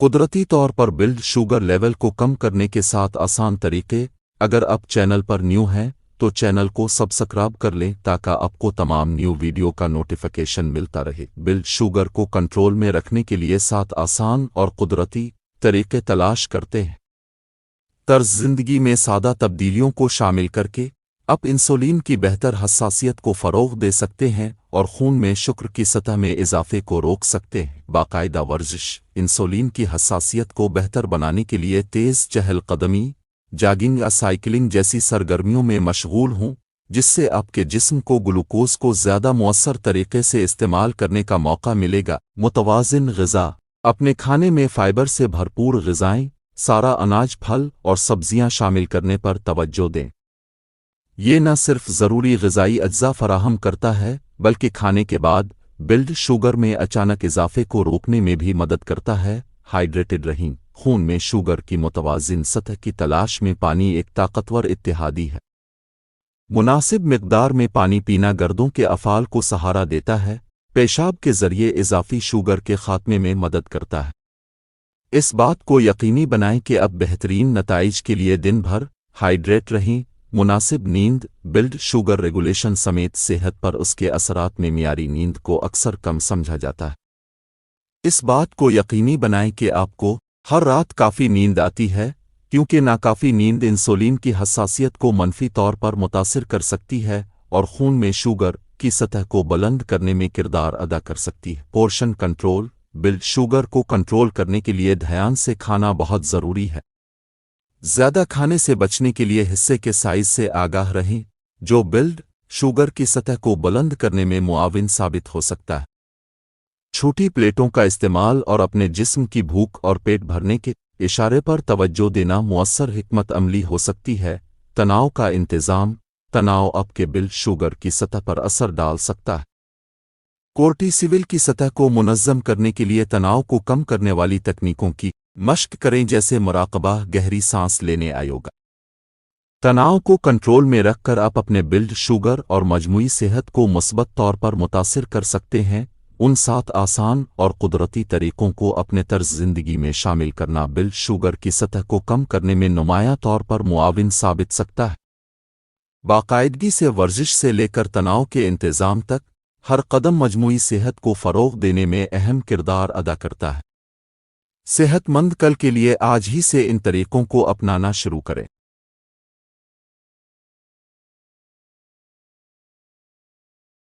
قدرتی طور پر blood sugar level کو کم کرنے کے 7 آسان طریقے۔ اگر آپ چینل پر نیو ہیں تو چینل کو سبسکرائب کر لیں تاکہ آپ کو تمام نیو ویڈیو کا نوٹیفیکیشن ملتا رہے۔ بلڈ شوگر کو کنٹرول میں رکھنے کے لیے 7 آسان اور قدرتی طریقے تلاش کرتے ہیں۔ طرز زندگی میں سادہ تبدیلیوں کو شامل کر کے آپ انسولین کی بہتر حساسیت کو فروغ دے سکتے ہیں اور خون میں شکر کی سطح میں اضافے کو روک سکتے ہیں۔ باقاعدہ ورزش انسولین کی حساسیت کو بہتر بنانے کے لیے تیز چہل قدمی، جاگنگ یا سائیکلنگ جیسی سرگرمیوں میں مشغول ہوں، جس سے آپ کے جسم کو گلوکوز کو زیادہ مؤثر طریقے سے استعمال کرنے کا موقع ملے گا۔ متوازن غذا اپنے کھانے میں فائبر سے بھرپور غذائیں، سارا اناج، پھل اور سبزیاں شامل کرنے پر توجہ دیں۔ یہ نہ صرف ضروری غذائی اجزاء فراہم کرتا ہے بلکہ کھانے کے بعد بلڈ شوگر میں اچانک اضافے کو روکنے میں بھی مدد کرتا ہے۔ ہائیڈریٹڈ رہیں خون میں شوگر کی متوازن سطح کی تلاش میں پانی ایک طاقتور اتحادی ہے۔ مناسب مقدار میں پانی پینا گردوں کے افعال کو سہارا دیتا ہے، پیشاب کے ذریعے اضافی شوگر کے خاتمے میں مدد کرتا ہے۔ اس بات کو یقینی بنائیں کہ اب بہترین نتائج کے لیے دن بھر ہائیڈریٹ رہیں۔ مناسب نیند بلڈ شوگر ریگولیشن سمیت صحت پر اس کے اثرات میں معیاری نیند کو اکثر کم سمجھا جاتا ہے۔ اس بات کو یقینی بنائیں کہ آپ کو ہر رات کافی نیند آتی ہے، کیونکہ ناکافی نیند انسولین کی حساسیت کو منفی طور پر متاثر کر سکتی ہے اور خون میں شوگر کی سطح کو بلند کرنے میں کردار ادا کر سکتی ہے۔ پورشن کنٹرول بلڈ شوگر کو کنٹرول کرنے کے لیے دھیان سے کھانا بہت ضروری ہے۔ زیادہ کھانے سے بچنے کے لیے حصے کے سائز سے آگاہ رہیں، جو بلڈ شوگر کی سطح کو بلند کرنے میں معاون ثابت ہو سکتا ہے۔ چھوٹی پلیٹوں کا استعمال اور اپنے جسم کی بھوک اور پیٹ بھرنے کے اشارے پر توجہ دینا مؤثر حکمت عملی ہو سکتی ہے۔ تناؤ کا انتظام تناؤ آپ کے بلڈ شوگر کی سطح پر اثر ڈال سکتا ہے۔ کورٹیسول کی سطح کو منظم کرنے کے لیے تناؤ کو کم کرنے والی تکنیکوں کی مشق کریں، جیسے مراقبہ، گہری سانس لینے، یوگا۔ تناؤ کو کنٹرول میں رکھ کر آپ اپنے بلڈ شوگر اور مجموعی صحت کو مثبت طور پر متاثر کر سکتے ہیں۔ ان 7 آسان اور قدرتی طریقوں کو اپنے طرز زندگی میں شامل کرنا بلڈ شوگر کی سطح کو کم کرنے میں نمایاں طور پر معاون ثابت سکتا ہے۔ باقاعدگی سے ورزش سے لے کر تناؤ کے انتظام تک، ہر قدم مجموعی صحت کو فروغ دینے میں اہم کردار ادا کرتا ہے۔ صحت مند کل کے لیے آج ہی سے ان طریقوں کو اپنانا شروع کریں۔